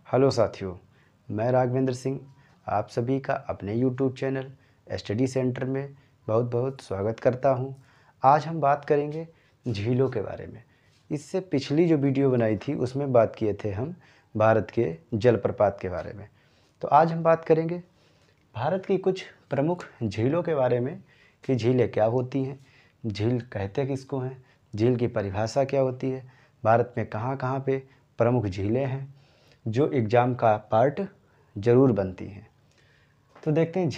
Hello साथियों, मैं राघवेंद्र सिंह आप सभी का अपने YouTube चैनल स्टडी सेंटर में बहुत बहुत स्वागत करता हूं। आज हम बात करेंगे झीलों के बारे में। इससे पिछली जो वीडियो बनाई थी उसमें बात किए थे हम भारत के जलप्रपात के बारे में। तो आज हम बात करेंगे भारत की कुछ प्रमुख झीलों के बारे में कि झीलें क्या होती हैं, झील कहते किसको हैं, झील की परिभाषा क्या होती है, भारत में कहाँ कहाँ पे प्रमुख झीलें हैं जो एग्ज़ाम का पार्ट ज़रूर बनती हैं। तो देखते हैं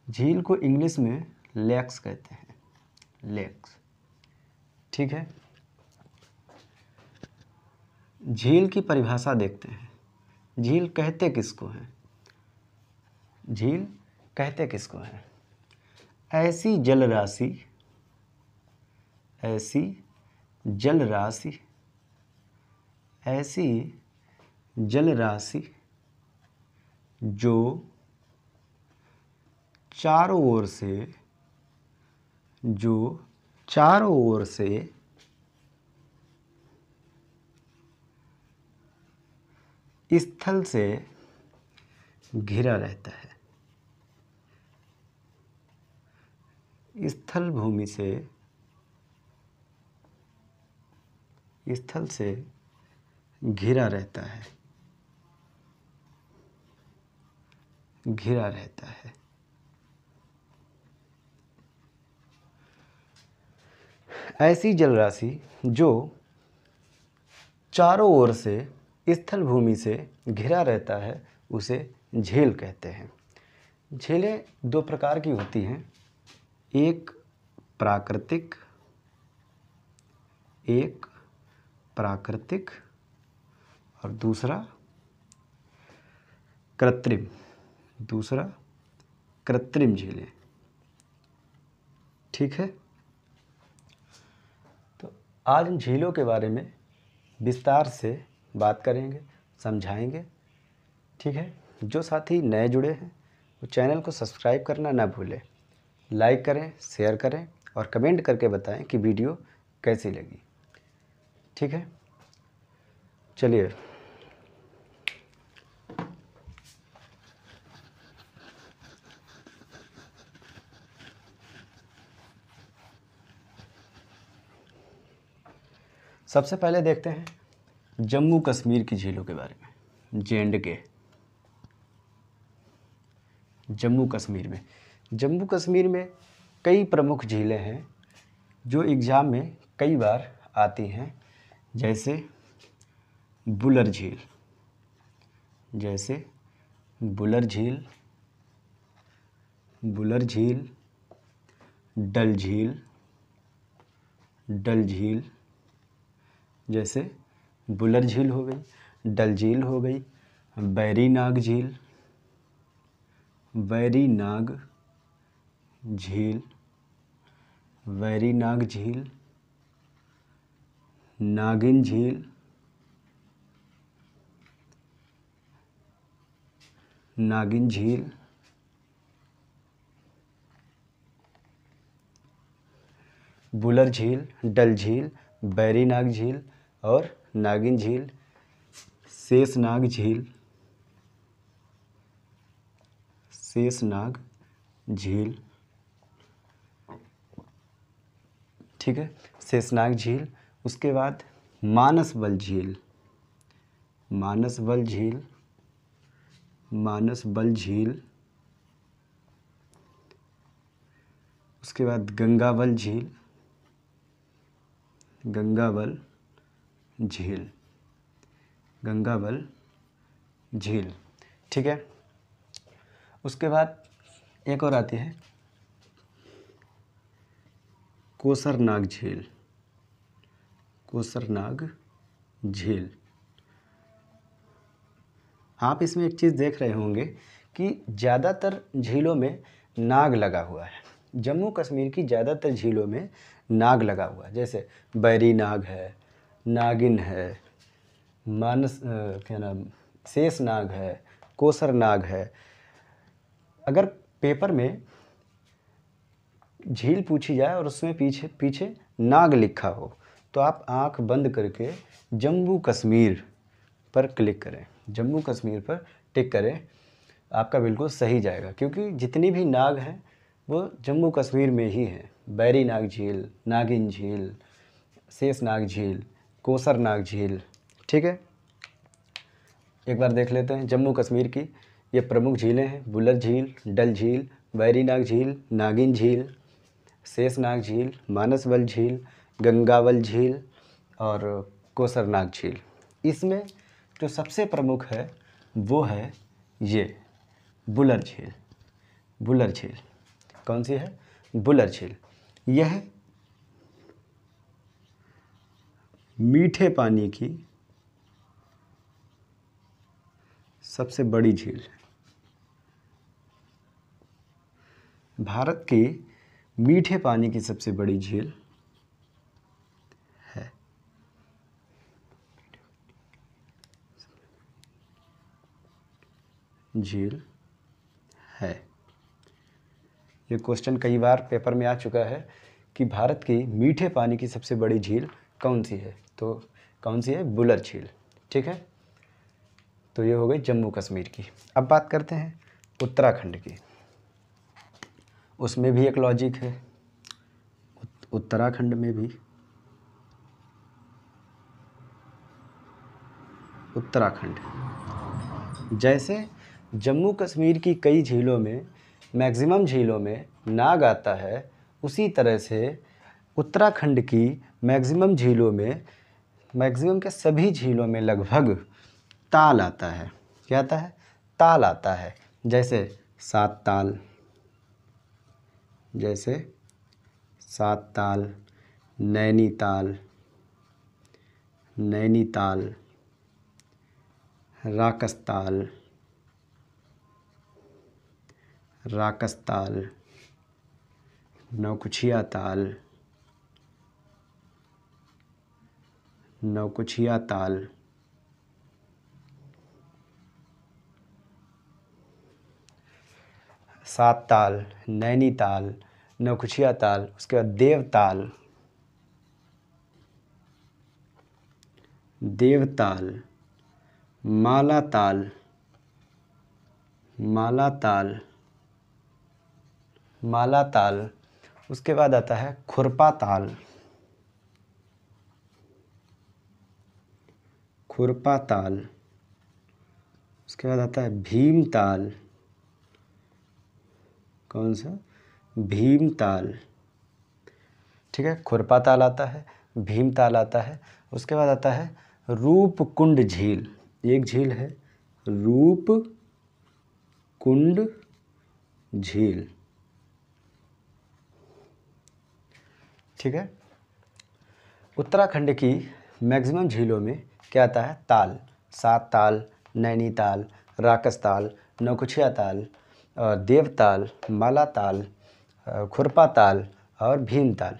झील को इंग्लिश में लेक्स कहते हैं, लेक्स। ठीक है, झील की परिभाषा देखते हैं। झील कहते किसको हैं? झील कहते किसको हैं? ऐसी जल राशि जो चारों ओर से स्थल से घिरा रहता है, स्थल से घिरा रहता है। ऐसी जल राशि जो चारों ओर से स्थल भूमि से घिरा रहता है उसे झील कहते हैं। झीलें दो प्रकार की होती हैं, एक प्राकृतिक और दूसरा कृत्रिम झीलें। ठीक है, तो आज हम झीलों के बारे में विस्तार से बात करेंगे, समझाएंगे। ठीक है, जो साथी नए जुड़े हैं वो चैनल को सब्सक्राइब करना ना भूलें, लाइक करें, शेयर करें और कमेंट करके बताएं कि वीडियो कैसी लगी। ठीक है, चलिए सबसे पहले देखते हैं जम्मू कश्मीर की झीलों के बारे में। J&K, जम्मू कश्मीर में कई प्रमुख झीलें हैं जो एग्ज़ाम में कई बार आती हैं, जैसे बुलर झील, डल झील, जैसे बुलर झील हो गई, डल झील हो गई, बैरी नाग झील, नागिन झील, बुलर झील, डल झील, बैरी नाग झील और नागिन झील, शेषनाग झील। ठीक है, शेषनाग झील। उसके बाद मानसबल झील, उसके बाद गंगाबल झील। ठीक है, उसके बाद एक और आती है कोसरनाग झील। आप इसमें एक चीज़ देख रहे होंगे कि ज़्यादातर झीलों में नाग लगा हुआ है। जम्मू कश्मीर की ज़्यादातर झीलों में नाग लगा हुआ है, जैसे बैरी नाग है, नागिन है, शेष नाग है, कोसर नाग है। अगर पेपर में झील पूछी जाए और उसमें पीछे नाग लिखा हो तो आप आंख बंद करके जम्मू कश्मीर पर क्लिक करें, जम्मू कश्मीर पर टिक करें, आपका बिल्कुल सही जाएगा, क्योंकि जितनी भी नाग हैं वो जम्मू कश्मीर में ही हैं। बैरी नाग झील, नागिन झील, शेषनाग झील, कोसर नाग झील। ठीक है, एक बार देख लेते हैं जम्मू कश्मीर की ये प्रमुख झीलें हैं। बुलर झील, डल झील, बैरी नाग झील, नागिन झील, शेषनाग झील, मानसबल झील, गंगावल झील और कोसरनाग झील। इसमें जो सबसे प्रमुख है वो है ये बुलर झील। बुलर झील कौन सी है? बुलर झील। यह मीठे पानी की सबसे बड़ी झील है। भारत की मीठे पानी की सबसे बड़ी झील है। झील है। ये क्वेश्चन कई बार पेपर में आ चुका है कि भारत की मीठे पानी की सबसे बड़ी झील कौन सी है, तो कौन सी है? बुलर झील। ठीक है, तो ये हो गई जम्मू कश्मीर की। अब बात करते हैं उत्तराखंड की। उसमें भी एक लॉजिक है। उत्तराखंड में भी उत्तराखंड जैसे जम्मू कश्मीर की कई झीलों में, मैक्सिमम झीलों में नाग आता है, उसी तरह से उत्तराखंड की मैक्सिमम झीलों में, मैक्सिमम के सभी झीलों में लगभग ताल आता है। क्या आता है? ताल आता है। जैसे सात ताल, जैसे सात ताल, नैनीताल, नैनीताल, राकसताल, राकसताल, नौकुचिया ताल, नौकुचिया ताल, सात ताल, नैनीताल, नौकुचिया ताल, उसके बाद देवताल, देवताल, मालाताल, मालाताल, मालाताल, उसके बाद आता है खुरपा ताल, खुरपा ताल, उसके बाद आता है भीमताल। कौन सा? भीमताल। ठीक है, खुरपा ताल आता है, भीमताल आता है, उसके बाद आता है रूपकुंड झील। एक झील है रूपकुंड झील। ठीक है, उत्तराखंड की मैक्सिमम झीलों में क्या आता है? ताल। सात ताल, नैनीताल, राकसताल, नौकुचिया ताल, देवताल, मालाताल, खुरपा ताल और भीमताल।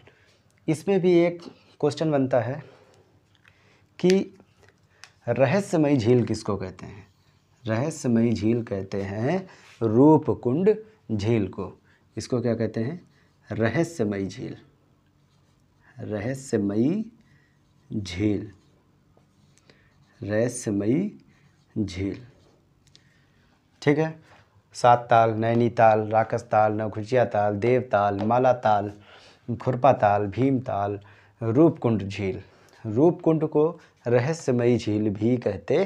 इसमें भी एक क्वेश्चन बनता है कि रहस्यमयी झील किसको कहते हैं? रहस्यमयी झील कहते हैं रूपकुंड झील को। इसको क्या कहते हैं? रहस्यमयी झील। रहस्यमयी झील, रहस्यमयी झील। ठीक है, सात ताल, नैनीताल, राकसताल, नौकुचिया ताल, देवताल, मालाताल, खुरपा ताल, भीमताल, रूपकुंड झील। रूपकुंड को रहस्यमयी झील भी कहते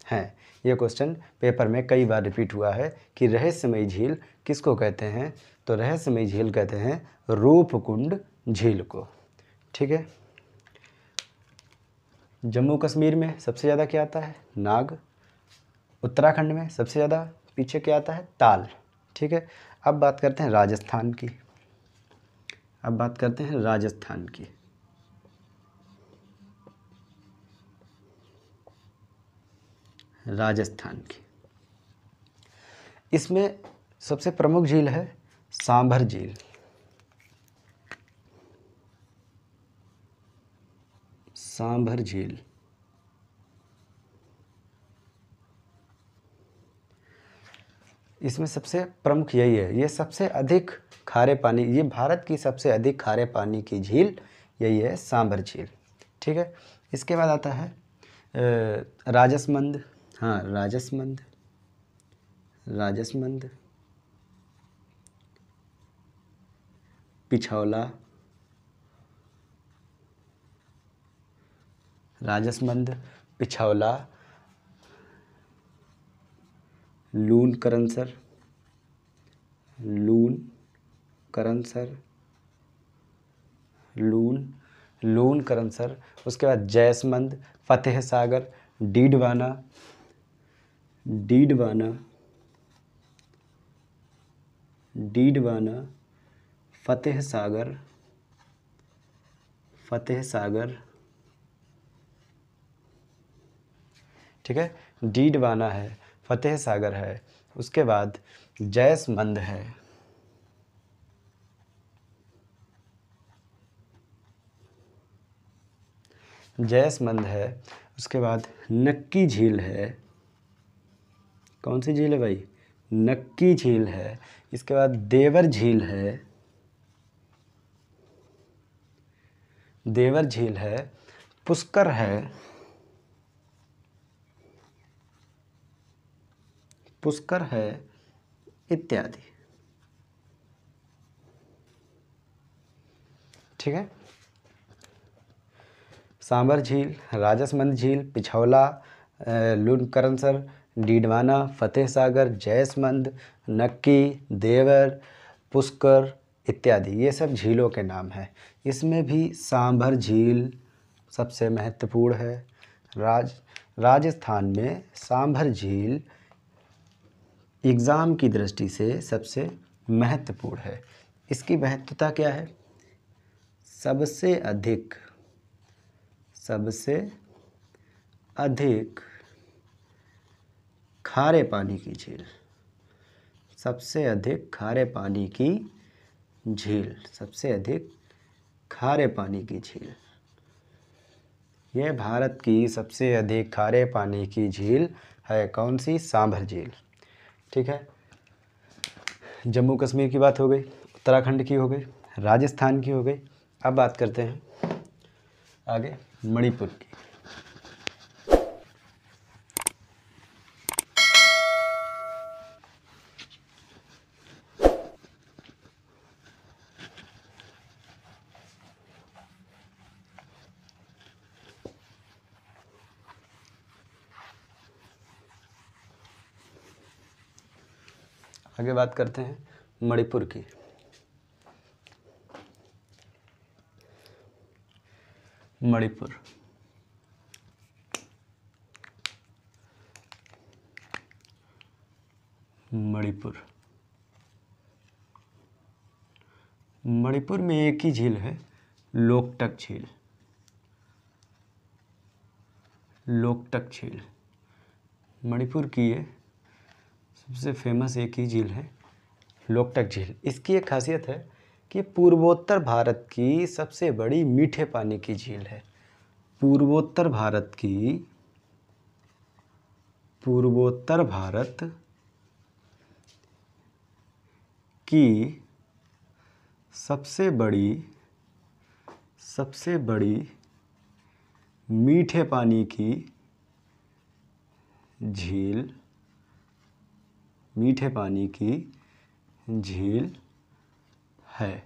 हैं। ये क्वेश्चन पेपर में कई बार रिपीट हुआ है कि रहस्यमयी झील किसको कहते हैं, तो रहस्यमयी झील कहते हैं रूपकुंड झील को। ठीक है, जम्मू कश्मीर में सबसे ज़्यादा क्या आता है? नाग। उत्तराखंड में सबसे ज़्यादा पीछे क्या आता है? ताल। ठीक है, अब बात करते हैं राजस्थान की। अब बात करते हैं राजस्थान की। राजस्थान की इसमें सबसे प्रमुख झील है सांभर झील। सांभर झील। इसमें सबसे प्रमुख यही है, ये सबसे अधिक खारे पानी, ये भारत की सबसे अधिक खारे पानी की झील यही है, सांभर झील। ठीक है, इसके बाद आता है राजसमंद, हाँ राजसमंद, राजसमंद, पिछौला, राजसमंद, पिछौला, लून करनसर, लून करनसर, लून करनसर। उसके बाद जैसमंद, फतेह सागर, डीडवाना, डीडवाना, डीडवाना, फतेह सागर, फतेह सागर, ठीक है। डीडवाना है, फतेह सागर है, उसके बाद जैसमंद है, जैसमंद है, उसके बाद नक्की झील है। कौन सी झील है भाई? नक्की झील है। इसके बाद देवर झील है, देवर झील है, पुष्कर है, पुष्कर है, इत्यादि, ठीक है। सांबर झील, राजसमंद झील, पिछौला, लूनकरनसर, डीडवाना, फतेह सागर, जैसमंद, नक्की, देवर, पुष्कर इत्यादि, ये सब झीलों के नाम हैं। इसमें भी सांभर झील सबसे महत्वपूर्ण है। राजस्थान में सांभर झील एग्ज़ाम की दृष्टि से सबसे महत्वपूर्ण है। इसकी महत्वता क्या है? सबसे अधिक खारे पानी की झील, सबसे अधिक खारे पानी की झील, सबसे अधिक खारे पानी की झील। यह भारत की सबसे अधिक खारे पानी की झील है। कौन सी? सांभर झील, ठीक है। जम्मू कश्मीर की बात हो गई, उत्तराखंड की हो गई, राजस्थान की हो गई। अब बात करते हैं आगे मणिपुर की। आगे बात करते हैं मणिपुर की। मणिपुर, मणिपुर, मणिपुर में एक ही झील है, लोकटक झील, लोकटक झील। मणिपुर की ये सबसे फेमस एक ही झील है, लोकटक झील। इसकी एक खासियत है कि पूर्वोत्तर भारत की सबसे बड़ी मीठे पानी की झील है। पूर्वोत्तर भारत की सबसे बड़ी मीठे पानी की झील, मीठे पानी की झील है।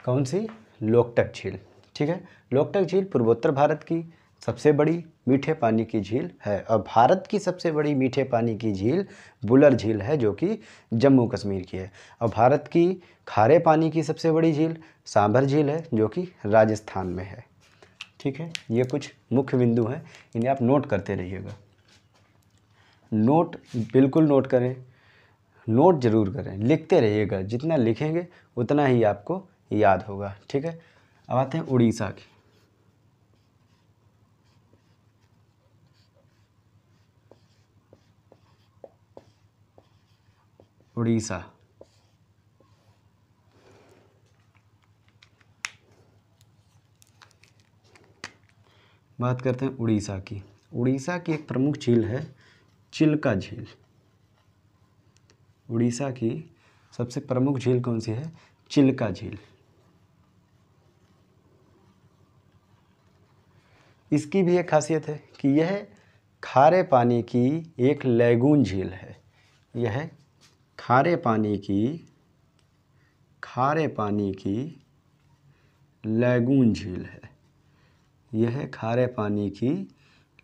कौन सी? लोकटक झील, ठीक है। लोकटक झील पूर्वोत्तर भारत की सबसे बड़ी मीठे पानी की झील है। और भारत की सबसे बड़ी मीठे पानी की झील बुलर झील है, जो कि जम्मू कश्मीर की है। और भारत की खारे पानी की सबसे बड़ी झील सांभर झील है, जो कि राजस्थान में है, ठीक है। ये कुछ मुख्य बिंदु हैं, इन्हें आप नोट करते रहिएगा। नोट बिल्कुल नोट करें, नोट ज़रूर करें, लिखते रहिएगा। जितना लिखेंगे उतना ही आपको याद होगा, ठीक है। अब आते हैं उड़ीसा की। उड़ीसा, बात करते हैं उड़ीसा की। उड़ीसा की एक प्रमुख झील है चिल्का झील। उड़ीसा की सबसे प्रमुख झील कौन सी है? चिल्का झील। इसकी भी एक खासियत है कि यह खारे पानी की एक लैगून झील है। यह खारे पानी की लैगून झील है। यह खारे पानी की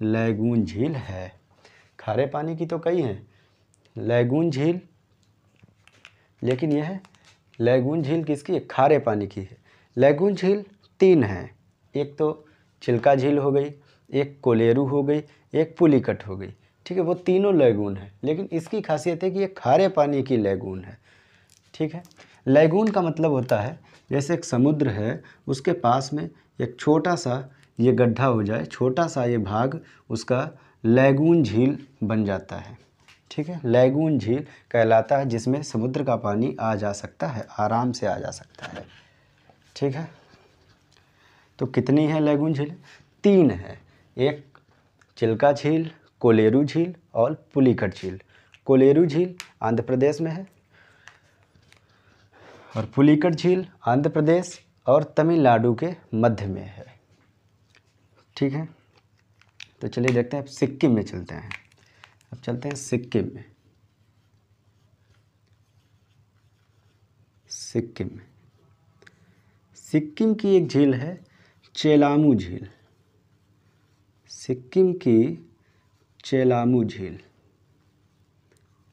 लैगून झील है। खारे पानी की तो कई हैं, लैगून झील, लेकिन यह लैगून झील किसकी है? खारे पानी की है। लैगून झील 3 हैं, एक तो चिल्का झील हो गई, एक कोलेरू हो गई, एक पुलिकट हो गई। ठीक है, वो तीनों लैगून है, लेकिन इसकी खासियत है कि ये खारे पानी की लैगून है। ठीक है, लैगून का मतलब होता है जैसे एक समुद्र है, उसके पास में एक छोटा सा ये गड्ढा हो जाए, छोटा सा ये भाग उसका लैगून झील बन जाता है। ठीक है, लैगून झील कहलाता है जिसमें समुद्र का पानी आ जा सकता है, आराम से आ जा सकता है। ठीक है, तो कितनी है लैगून झील? 3 है, एक चिल्का झील, कोलेरू झील और पुलिकट झील। कोलेरू झील आंध्र प्रदेश में है और पुलिकट झील आंध्र प्रदेश और तमिलनाडु के मध्य में है। ठीक है, तो चलिए देखते हैं, अब सिक्किम में चलते हैं। अब चलते हैं सिक्किम में। सिक्किम की एक झील है चेलामू झील। सिक्किम की चेलामू झील,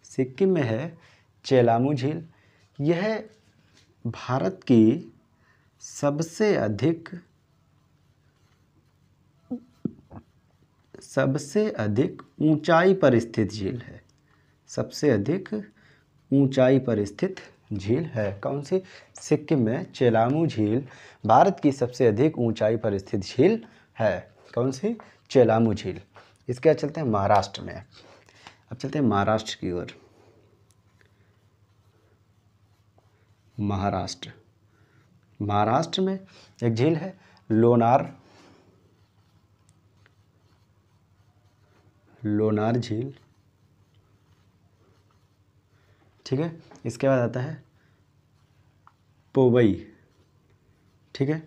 सिक्किम में है चेलामू झील। यह भारत की सबसे अधिक ऊंचाई पर स्थित झील है। सबसे अधिक ऊंचाई पर स्थित झील है। कौन सी? सिक्किम में चेलामू झील भारत की सबसे अधिक ऊंचाई पर स्थित झील है। कौन सी? चेलामू झील। इसके बाद चलते हैं महाराष्ट्र में। अब चलते हैं महाराष्ट्र की ओर। महाराष्ट्र में एक झील है लोनार झील। ठीक है, इसके बाद आता है पोवई। ठीक है,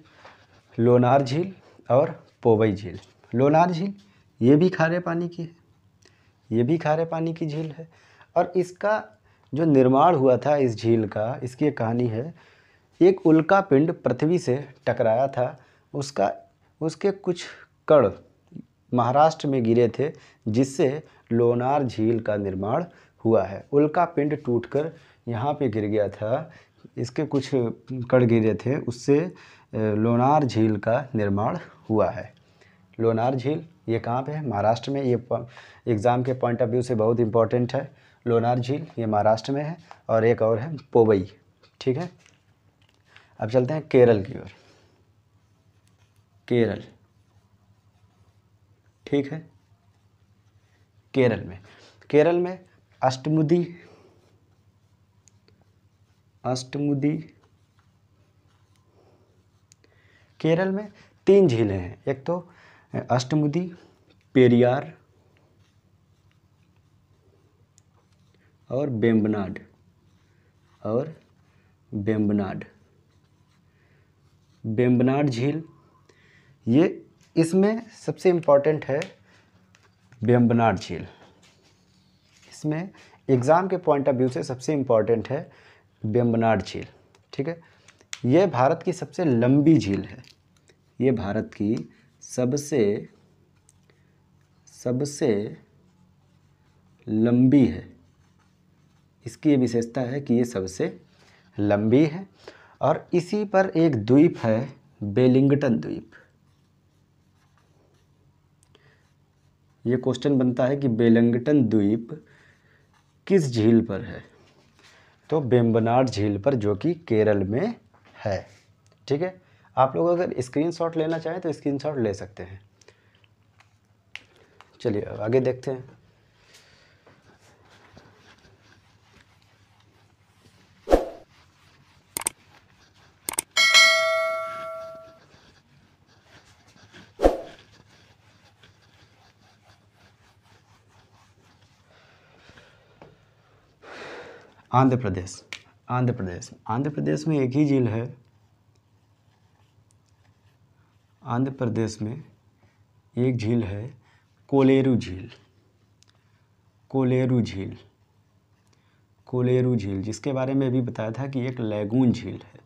लोनार झील और पोवई झील। लोनार झील ये भी खारे पानी की है, ये भी खारे पानी की झील है। और इसका जो निर्माण हुआ था इस झील का, इसकी एक कहानी है। एक उल्का पिंड पृथ्वी से टकराया था, उसके कुछ कण महाराष्ट्र में गिरे थे, जिससे लोनार झील का निर्माण हुआ है। उल्का पिंड टूटकर यहाँ पे गिर गया था, इसके कुछ कण गिरे थे, उससे लोनार झील का निर्माण हुआ है। लोनार झील ये कहाँ पे है? महाराष्ट्र में। ये एग्ज़ाम के पॉइंट ऑफ व्यू से बहुत इंपॉर्टेंट है। लोनार झील ये महाराष्ट्र में है, और एक और है पोवई। ठीक है, अब चलते हैं केरल की ओर। केरल, ठीक है, केरल में अष्टमुदी केरल में 3 झीलें हैं। एक तो अष्टमुदी, पेरियार और बेम्बनाड झील। ये इसमें सबसे इम्पॉर्टेंट है बेम्बनाड झील। इसमें एग्ज़ाम के पॉइंट ऑफ व्यू से सबसे इम्पॉर्टेंट है बेम्बनाड झील। ठीक है, ये भारत की सबसे लंबी झील है। ये भारत की सबसे लंबी है। इसकी ये विशेषता है कि ये सबसे लंबी है। और इसी पर एक द्वीप है, वेलिंगटन द्वीप। ये क्वेश्चन बनता है कि वेलिंगटन द्वीप किस झील पर है? तो बेम्बनाड झील पर, जो कि केरल में है। ठीक है, आप लोग अगर स्क्रीनशॉट लेना चाहें तो स्क्रीनशॉट ले सकते हैं। चलिए अब आगे देखते हैं। आंध्र प्रदेश में एक ही झील है। आंध्र प्रदेश में एक झील है कोलेरू झील, कोलेरू झील, कोलेरू झील, जिसके बारे में अभी बताया था कि एक लैगून झील है,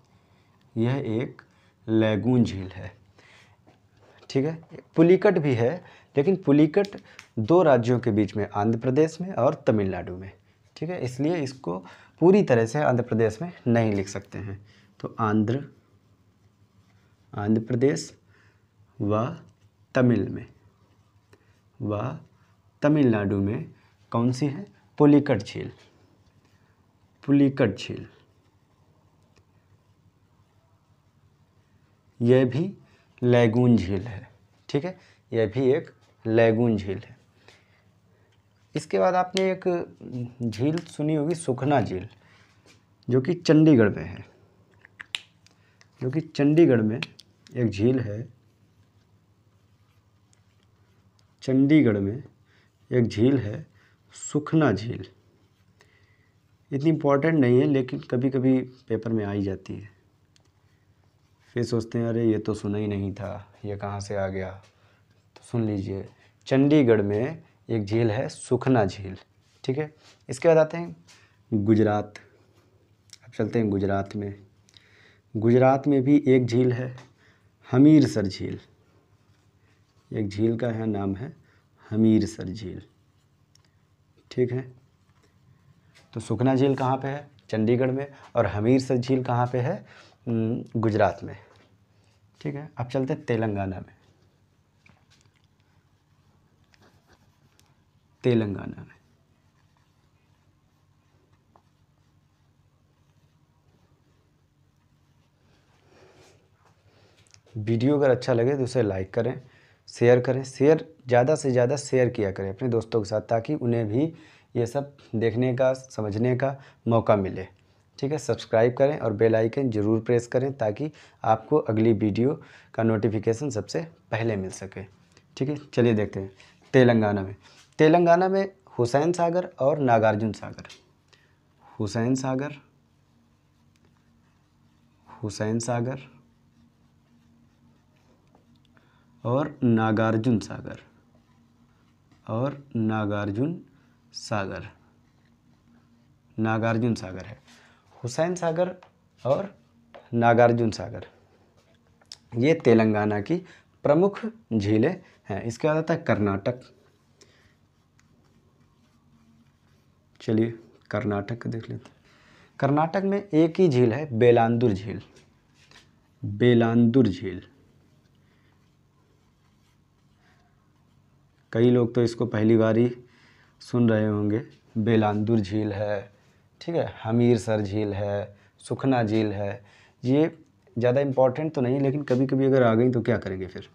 यह एक लैगून झील है। ठीक है, पुलिकट भी है, लेकिन पुलिकट दो राज्यों के बीच में, आंध्र प्रदेश में और तमिलनाडु में। ठीक है, इसलिए इसको पूरी तरह से आंध्र प्रदेश में नहीं लिख सकते हैं। तो आंध्र प्रदेश व तमिलनाडु में कौन सी है? पुलिकट झील, पुलिकट झील। यह भी लैगून झील है। ठीक है, यह भी एक लैगून झील है। इसके बाद आपने एक झील सुनी होगी, सुखना झील, जो कि चंडीगढ़ में है, जो कि चंडीगढ़ में एक झील है। चंडीगढ़ में एक झील है सुखना झील। इतनी इम्पोर्टेंट नहीं है, लेकिन कभी कभी पेपर में आ ही जाती है। फिर सोचते हैं अरे ये तो सुना ही नहीं था, ये कहाँ से आ गया। तो सुन लीजिए, चंडीगढ़ में एक झील है सुखना झील। ठीक है, इसके बाद आते हैं गुजरात। अब चलते हैं गुजरात में। गुजरात में भी एक झील है हमीरसर झील। एक झील का है नाम है हमीरसर झील। ठीक है, तो सुखना झील कहाँ पे है? चंडीगढ़ में। और हमीरसर झील कहाँ पे है? गुजरात में। ठीक है, अब चलते हैं तेलंगाना में। तेलंगाना में वीडियो अगर अच्छा लगे तो उसे लाइक करें, शेयर करें। शेयर ज़्यादा से ज़्यादा शेयर किया करें अपने दोस्तों के साथ, ताकि उन्हें भी ये सब देखने का, समझने का मौका मिले। ठीक है, सब्सक्राइब करें और बेल आइकन ज़रूर प्रेस करें, ताकि आपको अगली वीडियो का नोटिफिकेशन सबसे पहले मिल सके। ठीक है, चलिए देखते हैं तेलंगाना में। तेलंगाना में हुसैन सागर और नागार्जुन सागर, हुसैन सागर, हुसैन सागर और नागार्जुन सागर, और नागार्जुन सागर, नागार्जुन सागर है। हुसैन सागर और नागार्जुन सागर, ये तेलंगाना की प्रमुख झीलें हैं। इसके बाद आता है कर्नाटक। चलिए कर्नाटक का देख लेते हैं। कर्नाटक में एक ही झील है, बेलांदुर झील, बेलांदुर झील। कई लोग तो इसको पहली बार ही सुन रहे होंगे। बेलांदुर झील है, ठीक है, हमीरसर झील है, सुखना झील है। ये ज़्यादा इम्पोर्टेंट तो नहीं, लेकिन कभी कभी अगर आ गई तो क्या करेंगे फिर।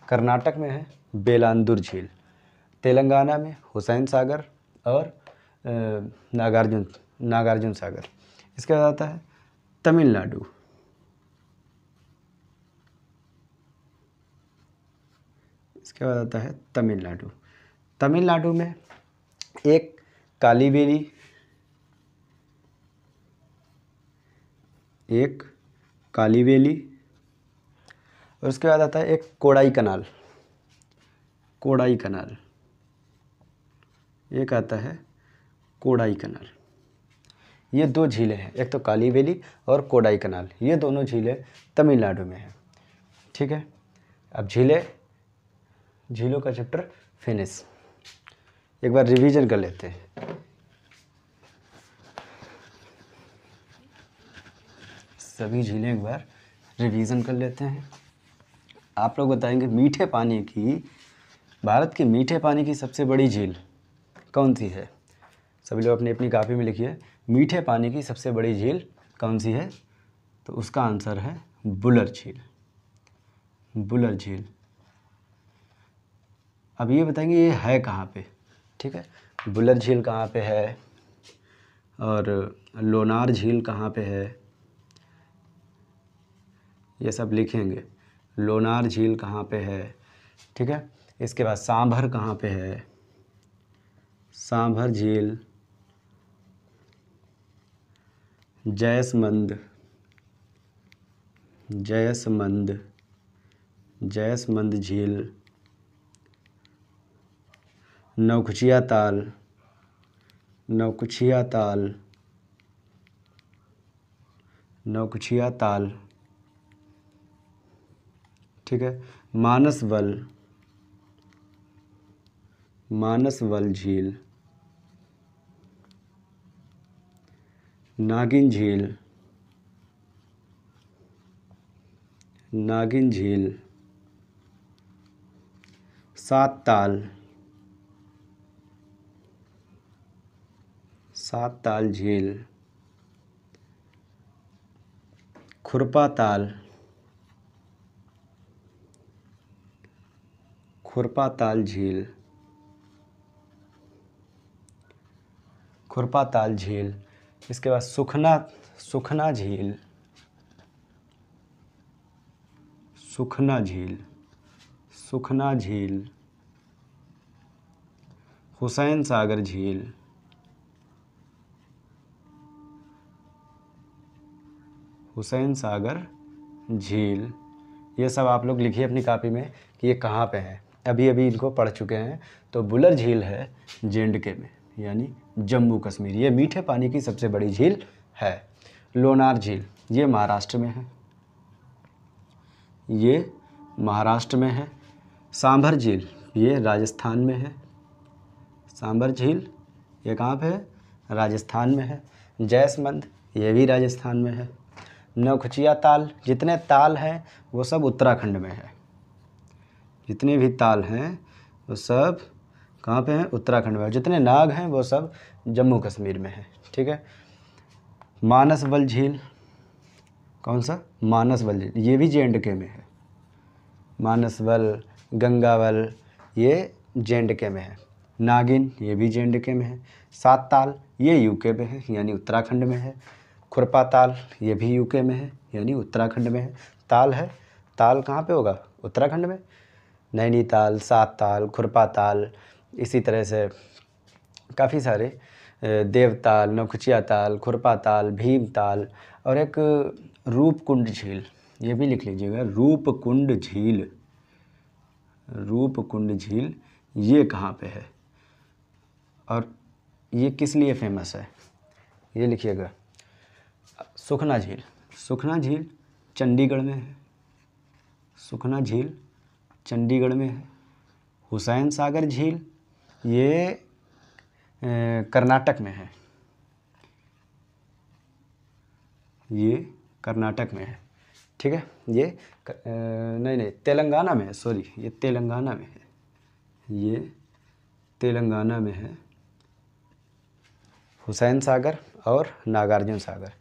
कर्नाटक में है बेलांदुर झील, तेलंगाना में हुसैन सागर और नागार्जुन सागर। इसके बाद आता है तमिलनाडु। इसके बाद आता है तमिलनाडु। तमिलनाडु में एक कालीबेरी, एक कालीबेली, और उसके बाद आता है एक कोडाई कनाल, कोडाई कनाल, एक आता है कोडाई कनाल। ये दो झीलें हैं, एक तो कालीबेली और कोडाई कनाल। ये दोनों झीलें तमिलनाडु में हैं। ठीक है, अब झीलों का चैप्टर फिनिश। एक बार रिवीजन कर लेते हैं। सभी झीलें एक बार रिवीजन कर लेते हैं। आप लोग बताएंगे मीठे पानी की, भारत के मीठे पानी की सबसे बड़ी झील कौन सी है? सभी लोग अपनी अपनी कापी में लिखिए, मीठे पानी की सबसे बड़ी झील कौन सी है? तो उसका आंसर है बुलर झील, बुलर झील। अब ये बताएंगे ये है कहाँ पे। ठीक है, बुलर झील कहाँ पे है और लोनार झील कहाँ पे है, ये सब लिखेंगे। लोनार झील कहाँ पे है, ठीक है। इसके बाद सांभर कहाँ पे है, सांभर झील, जैसमंद, जैसमंद, जैसमंद झील, नौकुचिया ताल, नौकुचिया ताल, नौकुचिया ताल, ठीक है। मानसवल, मानसवल झील, नागिन झील, नागिन झील, सात ताल, सात ताल झील, खुरपा ताल, खुरपा ताल झील, खुरपा ताल झील। इसके बाद सुखना, सुखना झील, सुखना झील, सुखना झील, हुसैन सागर झील, हुसैन सागर झील। ये सब आप लोग लिखिए अपनी कॉपी में कि ये कहाँ पे है, अभी अभी इनको पढ़ चुके हैं। तो बुलर झील है जे.एंड.के में, यानी जम्मू कश्मीर। ये मीठे पानी की सबसे बड़ी झील है। लोनार झील ये महाराष्ट्र में है, ये महाराष्ट्र में है। सांभर झील ये राजस्थान में है, सांभर झील ये कहाँ पे है, राजस्थान में है। जैसमंद ये भी राजस्थान में है। नौकुचिया ताल, जितने ताल हैं वो सब उत्तराखंड में है, जितने भी ताल हैं वो सब कहाँ पे हैं, उत्तराखंड में। जितने नाग हैं वो सब जम्मू कश्मीर में है, ठीक है। मानसवल झील, कौन सा, मानसवल झील, ये भी जे.एंड.के में है। मानसवल, गंगावल ये जे.एंड.के में है। नागिन ये भी जे.एंड.के में है। सात ताल ये यूके में है, यानी उत्तराखंड में है। खुरपा ताल ये भी यूके में है, यानी उत्तराखंड में है। ताल है, ताल कहाँ पे होगा, उत्तराखंड में। नैनीताल, सात ताल, खुरपा ताल, इसी तरह से काफ़ी सारे, देवताल, नौकुचिया ताल, खुरपा ताल, भीमताल, और एक रूपकुंड झील, ये भी लिख लीजिएगा। रूपकुंड झील, रूपकुंड झील ये कहाँ पे है और ये किस लिए फेमस है, ये लिखिएगा। सुखना झील, सुखना झील चंडीगढ़ में है, सुखना झील चंडीगढ़ में है। हुसैन सागर झील ये कर्नाटक में है, ये कर्नाटक में है, ठीक है। ये नहीं तेलंगाना में है, सॉरी ये तेलंगाना में है, ये तेलंगाना में है। हुसैन सागर और नागार्जुन सागर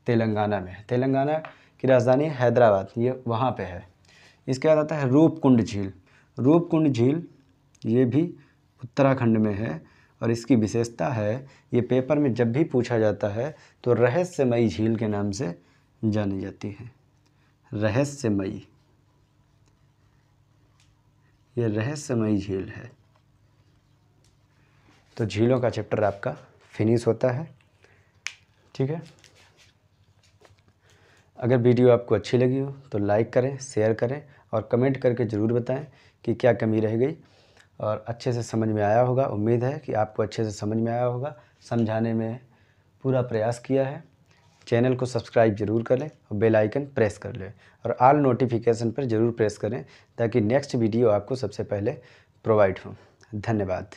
तेलंगाना में है। तेलंगाना की राजधानी हैदराबाद, ये वहाँ पे है। इसके बाद आता है रूपकुंड झील। रूपकुंड झील ये भी उत्तराखंड में है और इसकी विशेषता है, ये पेपर में जब भी पूछा जाता है तो रहस्यमयी झील के नाम से जानी जाती है। रहस्यमयी, ये रहस्यमयी झील है। तो झीलों का चैप्टर आपका फिनिश होता है, ठीक है। अगर वीडियो आपको अच्छी लगी हो तो लाइक करें, शेयर करें और कमेंट करके ज़रूर बताएं कि क्या कमी रह गई और अच्छे से समझ में आया होगा। उम्मीद है कि आपको अच्छे से समझ में आया होगा, समझाने में पूरा प्रयास किया है। चैनल को सब्सक्राइब जरूर कर लें और बेल आइकन प्रेस कर लें और ऑल नोटिफिकेशन पर ज़रूर प्रेस करें ताकि नेक्स्ट वीडियो आपको सबसे पहले प्रोवाइड हो। धन्यवाद।